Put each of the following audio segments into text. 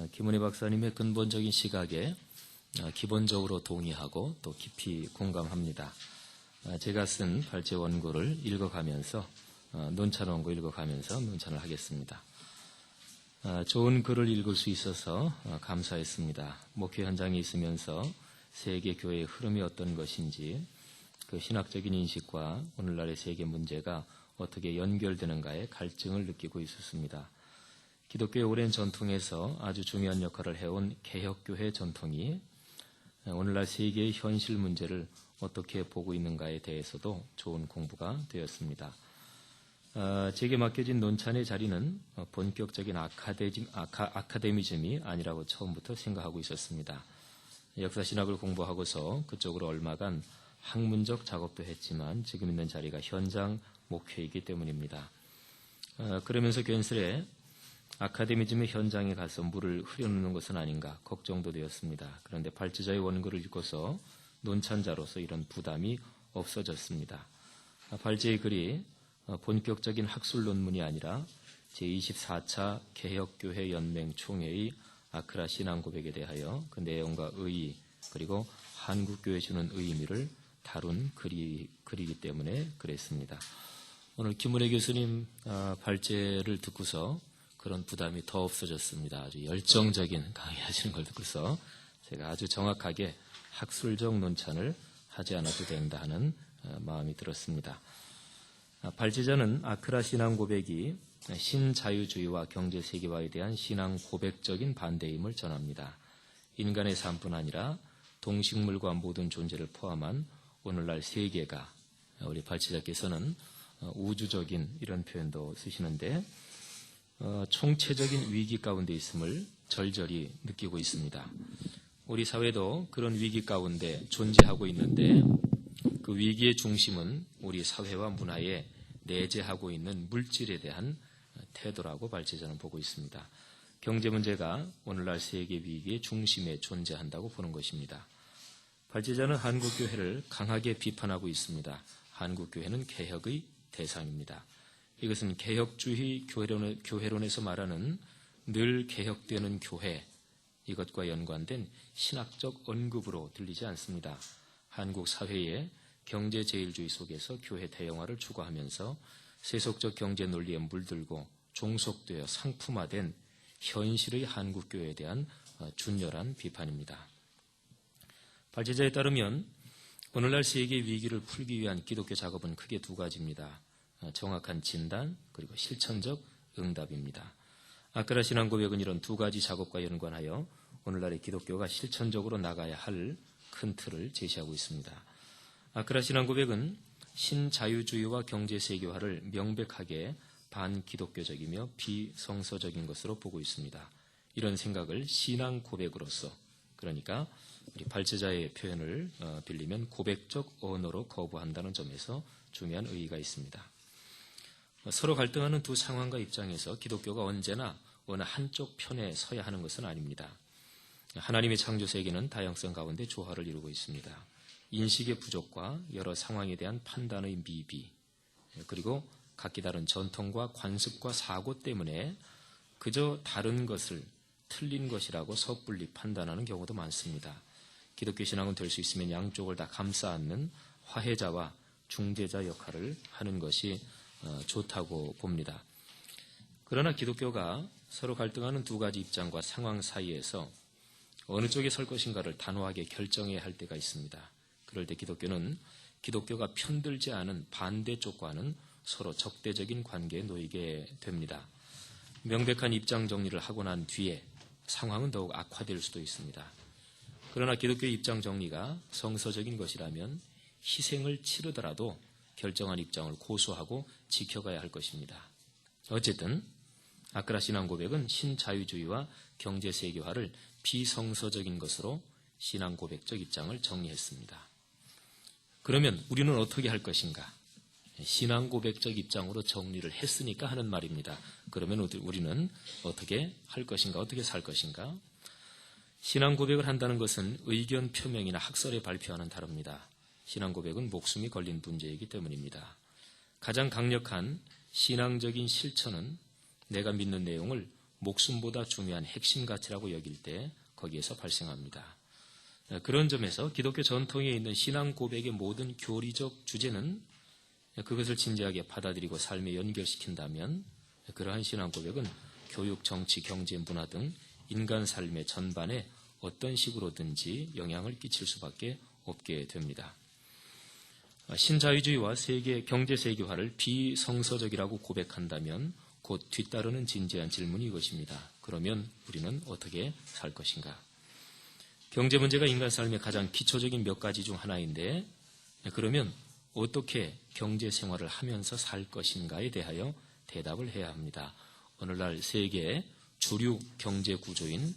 김은혜 박사님의 근본적인 시각에 기본적으로 동의하고 또 깊이 공감합니다. 제가 쓴 발제 원고를 읽어가면서 논찬 원고 읽어가면서 논찬을 하겠습니다. 좋은 글을 읽을 수 있어서 감사했습니다. 목회 현장에 있으면서 세계 교회의 흐름이 어떤 것인지 그 신학적인 인식과 오늘날의 세계 문제가 어떻게 연결되는가에 갈증을 느끼고 있었습니다. 기독교의 오랜 전통에서 아주 중요한 역할을 해온 개혁교회 전통이 오늘날 세계의 현실 문제를 어떻게 보고 있는가에 대해서도 좋은 공부가 되었습니다. 제게 맡겨진 논찬의 자리는 본격적인 아카데미즘이 아니라고 처음부터 생각하고 있었습니다. 역사신학을 공부하고서 그쪽으로 얼마간 학문적 작업도 했지만 지금 있는 자리가 현장 목회이기 때문입니다. 그러면서 괜스레 아카데미즘의 현장에 가서 물을 흐려놓는 것은 아닌가 걱정도 되었습니다. 그런데 발제자의 원고를 읽고서 논찬자로서 이런 부담이 없어졌습니다. 발제의 글이 본격적인 학술 논문이 아니라 제24차 개혁교회 연맹 총회의 아크라 신앙 고백에 대하여 그 내용과 의의 그리고 한국교회 주는 의미를 다룬 글이기 때문에 그랬습니다. 오늘 김은혜 교수님 발제를 듣고서 그런 부담이 더 없어졌습니다. 아주 열정적인 강의하시는 걸 듣고서 제가 아주 정확하게 학술적 논찬을 하지 않아도 된다 하는 마음이 들었습니다. 발제자는 아크라 신앙 고백이 신자유주의와 경제세계화에 대한 신앙 고백적인 반대임을 전합니다. 인간의 삶뿐 아니라 동식물과 모든 존재를 포함한 오늘날 세계가 우리 발제자께서는 우주적인 이런 표현도 쓰시는데 총체적인 위기 가운데 있음을 절절히 느끼고 있습니다. 우리 사회도 그런 위기 가운데 존재하고 있는데 그 위기의 중심은 우리 사회와 문화에 내재하고 있는 물질에 대한 태도라고 발제자는 보고 있습니다. 경제 문제가 오늘날 세계 위기의 중심에 존재한다고 보는 것입니다. 발제자는 한국교회를 강하게 비판하고 있습니다. 한국교회는 개혁의 대상입니다. 이것은 개혁주의 교회론에서 말하는 늘 개혁되는 교회, 이것과 연관된 신학적 언급으로 들리지 않습니다. 한국 사회의 경제제일주의 속에서 교회 대형화를 추구하면서 세속적 경제 논리에 물들고 종속되어 상품화된 현실의 한국교회에 대한 준열한 비판입니다. 발제자에 따르면 오늘날 세계 위기를 풀기 위한 기독교 작업은 크게 두 가지입니다. 정확한 진단 그리고 실천적 응답입니다. 아크라 신앙 고백은 이런 두 가지 작업과 연관하여 오늘날의 기독교가 실천적으로 나가야 할 큰 틀을 제시하고 있습니다. 아크라 신앙 고백은 신자유주의와 경제세계화를 명백하게 반기독교적이며 비성서적인 것으로 보고 있습니다. 이런 생각을 신앙 고백으로서, 그러니까 우리 발제자의 표현을 빌리면 고백적 언어로 거부한다는 점에서 중요한 의의가 있습니다. 서로 갈등하는 두 상황과 입장에서 기독교가 언제나 어느 한쪽 편에 서야 하는 것은 아닙니다. 하나님의 창조 세계는 다양성 가운데 조화를 이루고 있습니다. 인식의 부족과 여러 상황에 대한 판단의 미비, 그리고 각기 다른 전통과 관습과 사고 때문에 그저 다른 것을 틀린 것이라고 섣불리 판단하는 경우도 많습니다. 기독교 신앙은 될 수 있으면 양쪽을 다 감싸 안는 화해자와 중재자 역할을 하는 것이 좋다고 봅니다. 그러나 기독교가 서로 갈등하는 두 가지 입장과 상황 사이에서 어느 쪽에 설 것인가를 단호하게 결정해야 할 때가 있습니다. 그럴 때 기독교는 기독교가 편들지 않은 반대쪽과는 서로 적대적인 관계에 놓이게 됩니다. 명백한 입장 정리를 하고 난 뒤에 상황은 더욱 악화될 수도 있습니다. 그러나 기독교의 입장 정리가 성서적인 것이라면 희생을 치르더라도 결정한 입장을 고수하고 지켜가야 할 것입니다. 어쨌든 아크라 신앙 고백은 신자유주의와 경제세계화를 비성서적인 것으로 신앙 고백적 입장을 정리했습니다. 그러면 우리는 어떻게 할 것인가? 신앙 고백적 입장으로 정리를 했으니까 하는 말입니다. 그러면 우리는 어떻게 할 것인가? 어떻게 살 것인가? 신앙 고백을 한다는 것은 의견 표명이나 학설에 발표하는 다릅니다. 신앙 고백은 목숨이 걸린 문제이기 때문입니다. 가장 강력한 신앙적인 실천은 내가 믿는 내용을 목숨보다 중요한 핵심 가치라고 여길 때 거기에서 발생합니다. 그런 점에서 기독교 전통에 있는 신앙 고백의 모든 교리적 주제는 그것을 진지하게 받아들이고 삶에 연결시킨다면 그러한 신앙 고백은 교육, 정치, 경제, 문화 등 인간 삶의 전반에 어떤 식으로든지 영향을 끼칠 수밖에 없게 됩니다. 신자유주의와 세계 경제 세계화를 비성서적이라고 고백한다면 곧 뒤따르는 진지한 질문이 이것입니다. 그러면 우리는 어떻게 살 것인가? 경제 문제가 인간 삶의 가장 기초적인 몇 가지 중 하나인데 그러면 어떻게 경제 생활을 하면서 살 것인가에 대하여 대답을 해야 합니다. 오늘날 세계의 주류 경제 구조인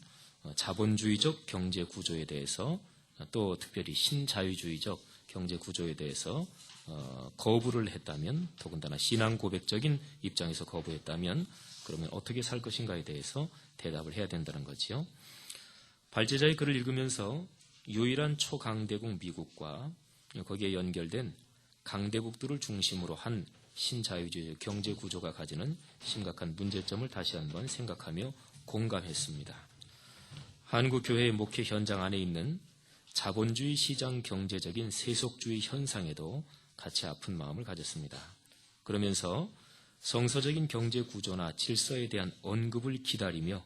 자본주의적 경제 구조에 대해서 또 특별히 신자유주의적 경제 구조에 대해서 거부를 했다면, 더군다나 신앙 고백적인 입장에서 거부했다면 그러면 어떻게 살 것인가에 대해서 대답을 해야 된다는 거지요. 발제자의 글을 읽으면서 유일한 초강대국 미국과 거기에 연결된 강대국들을 중심으로 한 신자유주의 경제 구조가 가지는 심각한 문제점을 다시 한번 생각하며 공감했습니다. 한국 교회의 목회 현장 안에 있는 자본주의 시장 경제적인 세속주의 현상에도 같이 아픈 마음을 가졌습니다. 그러면서 성서적인 경제 구조나 질서에 대한 언급을 기다리며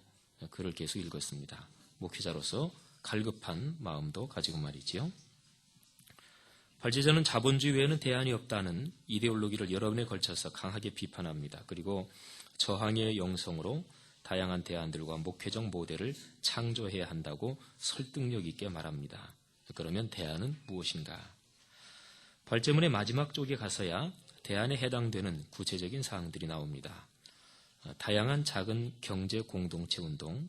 글을 계속 읽었습니다. 목회자로서 갈급한 마음도 가지고 말이지요. 발제자는 자본주의 외에는 대안이 없다는 이데올로기를 여러 번에 걸쳐서 강하게 비판합니다. 그리고 저항의 영성으로 다양한 대안들과 목회적 모델을 창조해야 한다고 설득력 있게 말합니다. 그러면 대안은 무엇인가? 발제문의 마지막 쪽에 가서야 대안에 해당되는 구체적인 사항들이 나옵니다. 다양한 작은 경제 공동체 운동,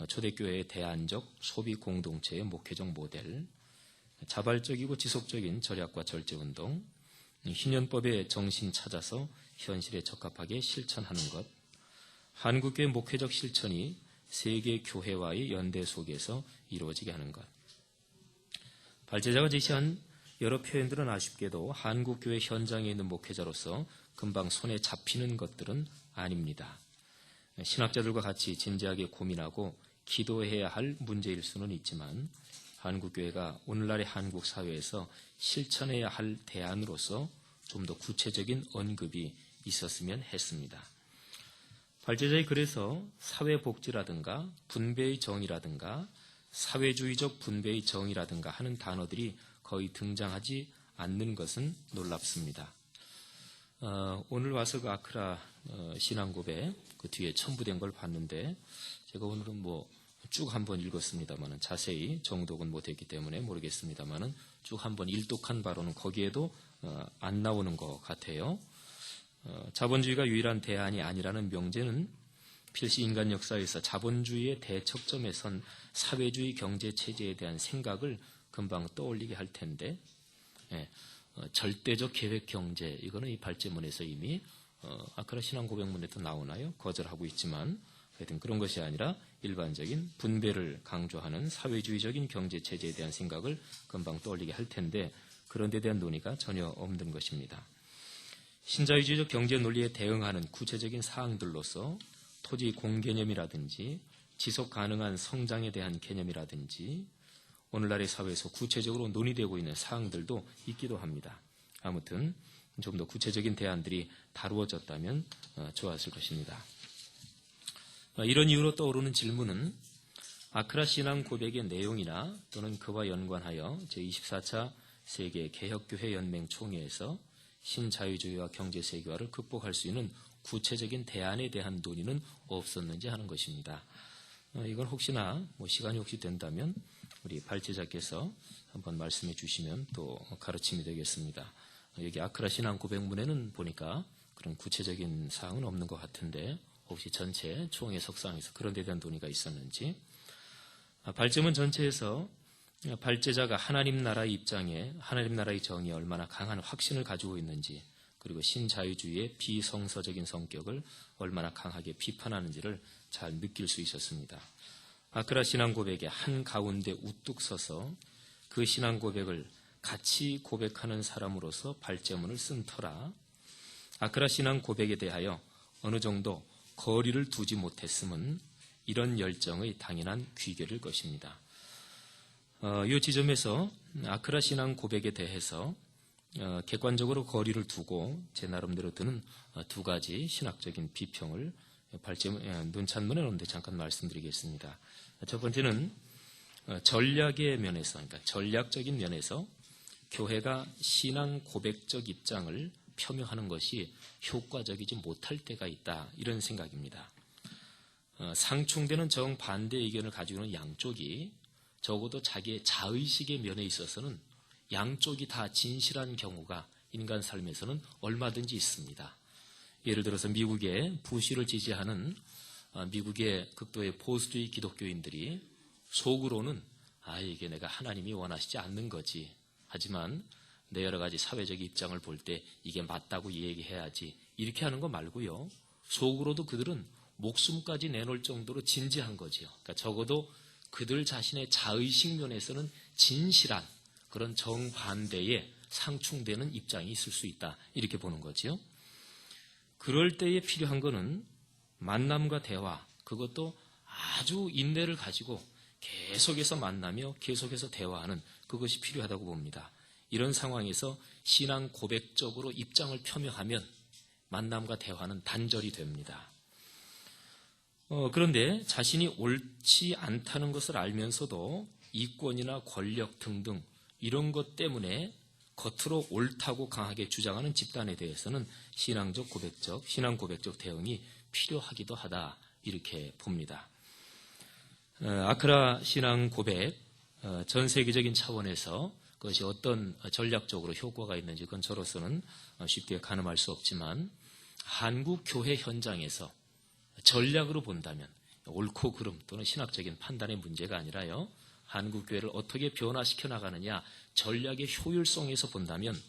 초대교회의 대안적 소비 공동체의 목회적 모델, 자발적이고 지속적인 절약과 절제운동, 희년법의 정신 찾아서 현실에 적합하게 실천하는 것, 한국교회 목회적 실천이 세계 교회와의 연대 속에서 이루어지게 하는 것. 발제자가 제시한 여러 표현들은 아쉽게도 한국교회 현장에 있는 목회자로서 금방 손에 잡히는 것들은 아닙니다. 신학자들과 같이 진지하게 고민하고 기도해야 할 문제일 수는 있지만 한국교회가 오늘날의 한국 사회에서 실천해야 할 대안으로서 좀 더 구체적인 언급이 있었으면 했습니다. 발제자의 글에서 사회복지라든가 분배의 정의라든가 사회주의적 분배의 정의라든가 하는 단어들이 거의 등장하지 않는 것은 놀랍습니다. 오늘 와서 그 아크라 신앙고백 그 뒤에 첨부된 걸 봤는데 제가 오늘은 쭉 한번 읽었습니다만은 자세히 정독은 못했기 때문에 모르겠습니다만은 쭉 한번 일독한 바로는 거기에도 안 나오는 것 같아요. 자본주의가 유일한 대안이 아니라는 명제는 필시 인간 역사에서 자본주의의 대척점에 선 사회주의 경제 체제에 대한 생각을 금방 떠올리게 할 텐데, 절대적 계획 경제 이거는 이 발제문에서 이미 아크라 신앙 고백문에도 나오나요? 거절하고 있지만 하여튼 그런 것이 아니라 일반적인 분배를 강조하는 사회주의적인 경제 체제에 대한 생각을 금방 떠올리게 할 텐데 그런 데 대한 논의가 전혀 없는 것입니다. 신자유주의적 경제 논리에 대응하는 구체적인 사항들로서 토지 공개념이라든지 지속 가능한 성장에 대한 개념이라든지 오늘날의 사회에서 구체적으로 논의되고 있는 사항들도 있기도 합니다. 아무튼 좀 더 구체적인 대안들이 다루어졌다면 좋았을 것입니다. 이런 이유로 떠오르는 질문은 아크라 신앙 고백의 내용이나 또는 그와 연관하여 제24차 세계 개혁교회 연맹 총회에서 신자유주의와 경제세계화를 극복할 수 있는 구체적인 대안에 대한 논의는 없었는지 하는 것입니다. 이건 혹시나 시간이 혹시 된다면 우리 발제자께서 한번 말씀해 주시면 또 가르침이 되겠습니다. 여기 아크라 신앙 고백문에는 보니까 그런 구체적인 사항은 없는 것 같은데 혹시 전체 총회 석상에서 그런 데 대한 논의가 있었는지. 발제문 전체에서 발제자가 하나님 나라의 입장에 하나님 나라의 정의에 얼마나 강한 확신을 가지고 있는지 그리고 신자유주의의 비성서적인 성격을 얼마나 강하게 비판하는지를 잘 느낄 수 있었습니다. 아크라 신앙 고백의 한가운데 우뚝 서서 그 신앙 고백을 같이 고백하는 사람으로서 발제문을 쓴 터라 아크라 신앙 고백에 대하여 어느 정도 거리를 두지 못했음은 이런 열정의 당연한 귀결일 것입니다. 이 지점에서 아크라 신앙 고백에 대해서 객관적으로 거리를 두고 제 나름대로 드는 두 가지 신학적인 비평을 논찬문에 놓는데 잠깐 말씀드리겠습니다. 첫 번째는 전략의 면에서, 그러니까 전략적인 면에서 교회가 신앙 고백적 입장을 표명하는 것이 효과적이지 못할 때가 있다, 이런 생각입니다. 상충되는 정반대 의견을 가지고 있는 양쪽이 적어도 자기의 자의식의 면에 있어서는 양쪽이 다 진실한 경우가 인간 삶에서는 얼마든지 있습니다. 예를 들어서 미국의 부시를 지지하는 미국의 극도의 보수주의 기독교인들이 속으로는 이게 내가 하나님이 원하시지 않는 거지. 하지만 내 여러 가지 사회적 입장을 볼 때 이게 맞다고 얘기해야지. 이렇게 하는 거 말고요. 속으로도 그들은 목숨까지 내놓을 정도로 진지한 거지요. 그러니까 적어도 그들 자신의 자의식 면에서는 진실한 그런 정반대의 상충되는 입장이 있을 수 있다, 이렇게 보는 거지요. 그럴 때에 필요한 것은 만남과 대화, 그것도 아주 인내를 가지고 계속해서 만나며 계속해서 대화하는 그것이 필요하다고 봅니다. 이런 상황에서 신앙 고백적으로 입장을 표명하면 만남과 대화는 단절이 됩니다. 그런데 자신이 옳지 않다는 것을 알면서도 이권이나 권력 등등 이런 것 때문에 겉으로 옳다고 강하게 주장하는 집단에 대해서는 신앙 고백적 대응이 필요하기도 하다, 이렇게 봅니다. 아크라 신앙 고백, 전 세계적인 차원에서 그것이 어떤 전략적으로 효과가 있는지 그건 저로서는 쉽게 가늠할 수 없지만 한국 교회 현장에서 전략으로 본다면 옳고 그름 또는 신학적인 판단의 문제가 아니라요, 한국 교회를 어떻게 변화시켜 나가느냐 전략의 효율성에서 본다면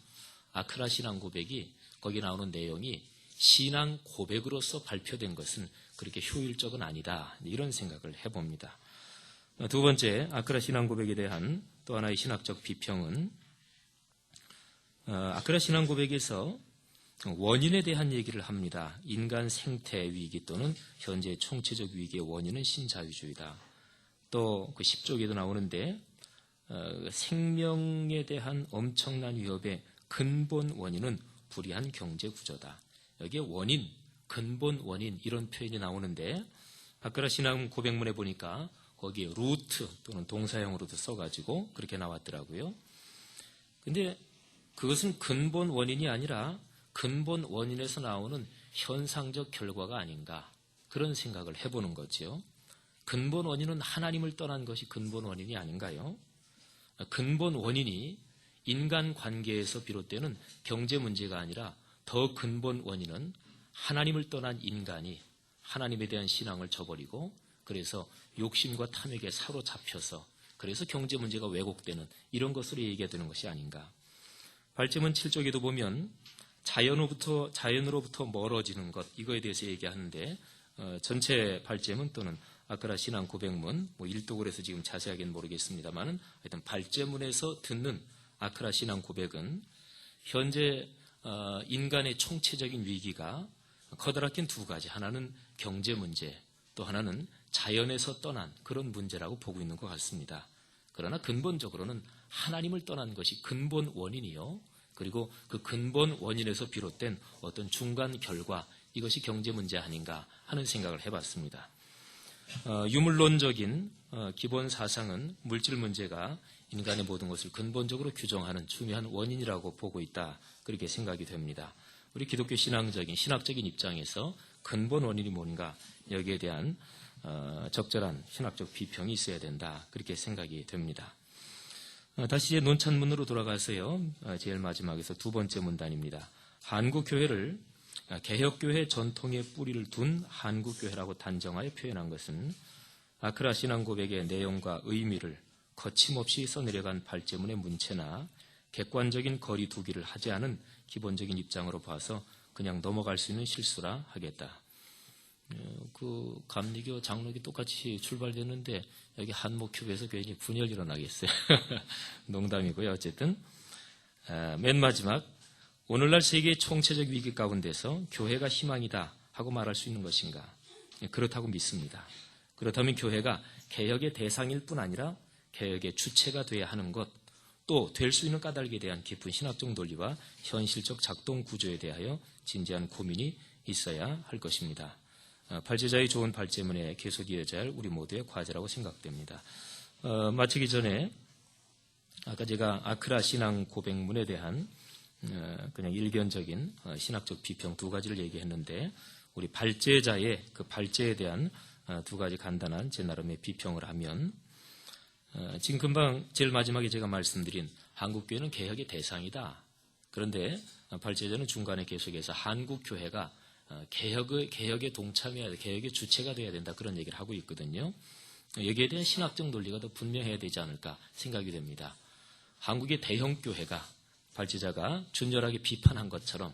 아크라 신앙 고백이 거기 나오는 내용이 신앙 고백으로서 발표된 것은 그렇게 효율적은 아니다, 이런 생각을 해봅니다. 두 번째, 아크라 신앙 고백에 대한 또 하나의 신학적 비평은 아크라 신앙 고백에서 원인에 대한 얘기를 합니다. 인간 생태 위기 또는 현재 총체적 위기의 원인은 신자유주의다. 또 그 10쪽에도 나오는데 생명에 대한 엄청난 위협의 근본 원인은 불의한 경제 구조다. 여기에 원인, 근본 원인 이런 표현이 나오는데 아크라 신앙 고백문에 보니까 거기에 루트 또는 동사형으로도 써가지고 그렇게 나왔더라고요. 근데 그것은 근본 원인이 아니라 근본 원인에서 나오는 현상적 결과가 아닌가, 그런 생각을 해보는 거지요. 근본 원인은 하나님을 떠난 것이 근본 원인이 아닌가요? 근본 원인이 인간 관계에서 비롯되는 경제 문제가 아니라 더 근본 원인은 하나님을 떠난 인간이 하나님에 대한 신앙을 저버리고 그래서 욕심과 탐욕에 사로잡혀서 그래서 경제 문제가 왜곡되는 이런 것으로 얘기가 되는 것이 아닌가. 발제문 7쪽에도 보면 자연으로부터 멀어지는 것, 이거에 대해서 얘기하는데 전체 발제문 또는 아크라 신앙 고백문 1독을 해서 지금 자세하게는 모르겠습니다만 하여튼 발제문에서 듣는 아크라 신앙 고백은 현재 인간의 총체적인 위기가 커다랗게 두 가지, 하나는 경제 문제, 또 하나는 자연에서 떠난 그런 문제라고 보고 있는 것 같습니다. 그러나 근본적으로는 하나님을 떠난 것이 근본 원인이요, 그리고 그 근본 원인에서 비롯된 어떤 중간 결과, 이것이 경제 문제 아닌가 하는 생각을 해봤습니다. 유물론적인 기본 사상은 물질 문제가 인간의 모든 것을 근본적으로 규정하는 중요한 원인이라고 보고 있다, 그렇게 생각이 됩니다. 우리 기독교 신학적인 입장에서 근본 원인이 뭔가, 여기에 대한 적절한 신학적 비평이 있어야 된다, 그렇게 생각이 됩니다. 다시 제 논찬문으로 돌아가서요, 제일 마지막에서 두 번째 문단입니다. 한국교회를 개혁교회 전통의 뿌리를 둔 한국교회라고 단정하여 표현한 것은 아크라 신앙 고백의 내용과 의미를 거침없이 써내려간 발제문의 문체나 객관적인 거리 두기를 하지 않은 기본적인 입장으로 봐서 그냥 넘어갈 수 있는 실수라 하겠다. 그 감리교 장로교 똑같이 출발됐는데 여기 한목큐브에서 괜히 분열 일어나겠어요. 농담이고요. 어쨌든 맨 마지막, 오늘날 세계의 총체적 위기 가운데서 교회가 희망이다 하고 말할 수 있는 것인가? 그렇다고 믿습니다. 그렇다면 교회가 개혁의 대상일 뿐 아니라 개혁의 주체가 돼야 하는 것, 또 될 수 있는 까닭에 대한 깊은 신학적 논리와 현실적 작동 구조에 대하여 진지한 고민이 있어야 할 것입니다. 발제자의 좋은 발제문에 계속 이어져야 할 우리 모두의 과제라고 생각됩니다. 마치기 전에 아까 제가 아크라 신앙 고백문에 대한 그냥 일견적인 신학적 비평 두 가지를 얘기했는데, 우리 발제자의 그 발제에 대한 두 가지 간단한 제 나름의 비평을 하면, 지금 금방 제일 마지막에 제가 말씀드린 한국교회는 개혁의 대상이다. 그런데 발제자는 중간에 계속해서 한국교회가 개혁에 동참해야 돼, 개혁의 주체가 돼야 된다, 그런 얘기를 하고 있거든요. 여기에 대한 신학적 논리가 더 분명해야 되지 않을까 생각이 됩니다. 한국의 대형교회가 발제자가 준열하게 비판한 것처럼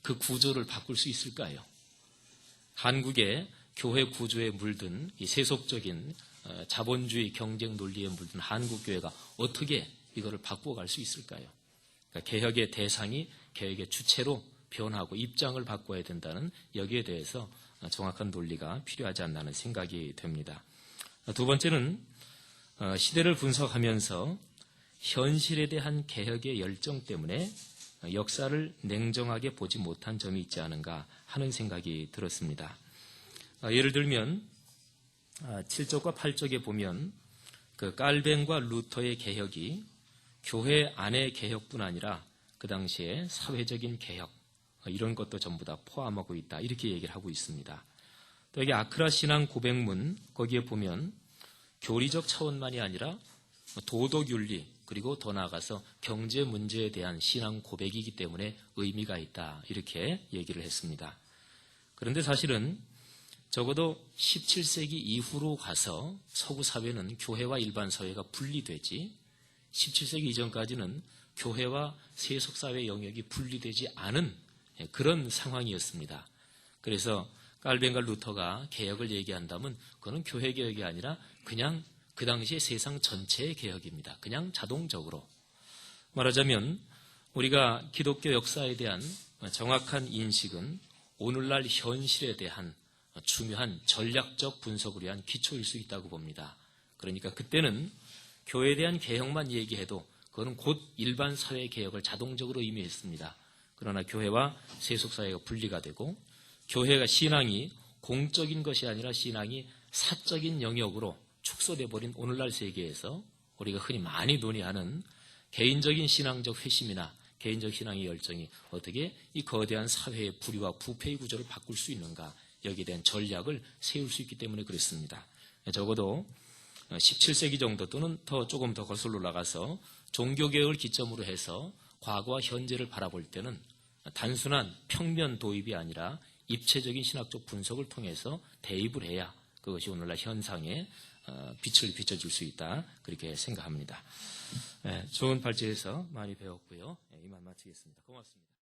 그 구조를 바꿀 수 있을까요? 한국의 교회 구조에 물든 이 세속적인 자본주의 경쟁 논리에 물든 한국교회가 어떻게 이거를 바꿔갈 수 있을까요? 그러니까 개혁의 대상이 개혁의 주체로 변하고 입장을 바꿔야 된다는, 여기에 대해서 정확한 논리가 필요하지 않나는 생각이 됩니다. 두 번째는 시대를 분석하면서 현실에 대한 개혁의 열정 때문에 역사를 냉정하게 보지 못한 점이 있지 않은가 하는 생각이 들었습니다. 예를 들면 7쪽과 8쪽에 보면 그 깔뱅과 루터의 개혁이 교회 안의 개혁뿐 아니라 그 당시에 사회적인 개혁, 이런 것도 전부 다 포함하고 있다, 이렇게 얘기를 하고 있습니다. 또 여기 아크라 신앙 고백문, 거기에 보면 교리적 차원만이 아니라 도덕윤리, 그리고 더 나아가서 경제 문제에 대한 신앙 고백이기 때문에 의미가 있다, 이렇게 얘기를 했습니다. 그런데 사실은 적어도 17세기 이후로 가서 서구 사회는 교회와 일반 사회가 분리되지, 17세기 이전까지는 교회와 세속사회 영역이 분리되지 않은 그런 상황이었습니다. 그래서 깔뱅과 루터가 개혁을 얘기한다면 그거는 교회 개혁이 아니라 그냥 그 당시의 세상 전체의 개혁입니다. 그냥 자동적으로. 말하자면 우리가 기독교 역사에 대한 정확한 인식은 오늘날 현실에 대한 중요한 전략적 분석을 위한 기초일 수 있다고 봅니다. 그러니까 그때는 교회에 대한 개혁만 얘기해도 그거는 곧 일반 사회 개혁을 자동적으로 의미했습니다. 그러나 교회와 세속사회가 분리가 되고, 교회가 신앙이 공적인 것이 아니라 신앙이 사적인 영역으로 축소돼 버린 오늘날 세계에서 우리가 흔히 많이 논의하는 개인적인 신앙적 회심이나 개인적 신앙의 열정이 어떻게 이 거대한 사회의 불의와 부패의 구조를 바꿀 수 있는가, 여기에 대한 전략을 세울 수 있기 때문에 그렇습니다. 적어도 17세기 정도 또는 조금 더 거슬러 올라가서 종교개혁을 기점으로 해서 과거와 현재를 바라볼 때는 단순한 평면 도입이 아니라 입체적인 신학적 분석을 통해서 대입을 해야 그것이 오늘날 현상에 빛을 비춰줄 수 있다, 그렇게 생각합니다. 좋은 발제에서 많이 배웠고요. 이만 마치겠습니다. 고맙습니다.